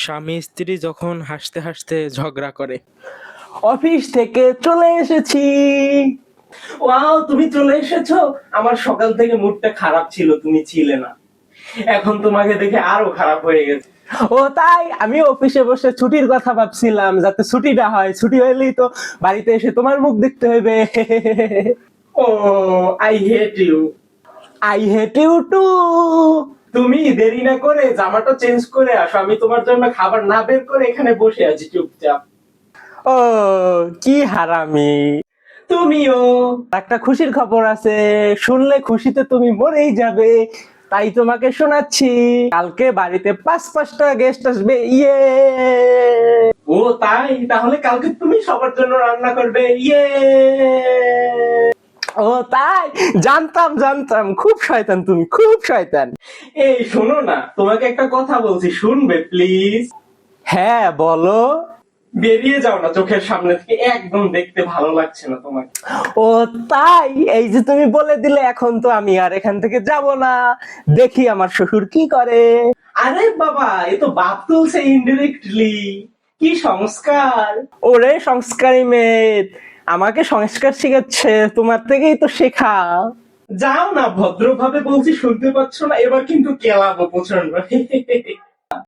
স্বামী স্ত্রী যখন হাসতে হাসতে ঝগড়া করে। অফিস থেকে চলে এসেছি। ওয়াও, তুমি চলে এসেছো। আমার সকাল থেকে মুডটা খারাপ ছিল, তুমি ছিলে না। এখন তোমাকে দেখে আরো খারাপ হয়ে গেছে। ও তাই, আমি অফিসে বসে ছুটির কথা ভাবছিলাম, যাতে ছুটিটা হয়। ছুটি হইলেই তো বাড়িতে এসে তোমার মুখ দেখতে হবে। Oh, I hate you. I hate you too. তুমি দেরি না করে জামাটা চেঞ্জ করে আসো, আমি তোমার জন্য খাবার না বের করে এখানে বসে আছি চুপচাপ। ও, কি হারামি। তুমিও। একটা খুশির খবর আছে, শুনলে খুশিতে তুমি মরেই যাবে, তাই তোমাকে শোনাচ্ছি। কালকে বাড়িতে 5-5টা গেস্ট আসবে। ইয়ে। ও তাই, তাহলে কালকে তুমি সবার জন্য রান্না করবে। ইয়ে। ও তাই, জানতাম জানতাম, খুব শয়তান তুমি, খুব শয়তান। এই শোনো না, তোমাকে একটা কথা বলছি, শুনবে প্লিজ? হ্যাঁ বলো। বেরিয়ে যাও না চোখের সামনে থেকে, একদম দেখতে ভালো লাগছে না তোমাকে। ও তাই, এই যে তুমি বলে দিলে, এখন তো আমি আর এখান থেকে যাব না। দেখি আমার শ্বশুর কি করে। আরে বাবা, এ তো বাপ তুলছে ইনডিরেক্টলি। কি সংস্কার! ওরে সংস্কারী মেয়ে, আমাকে সংস্কার শিখাচ্ছে, তোমার থেকেই তো শেখা। যাও না, ভদ্রভাবে বলছি, শুনতে পাচ্ছ না? এবার কিন্তু কেলাবো প্রচন্ড।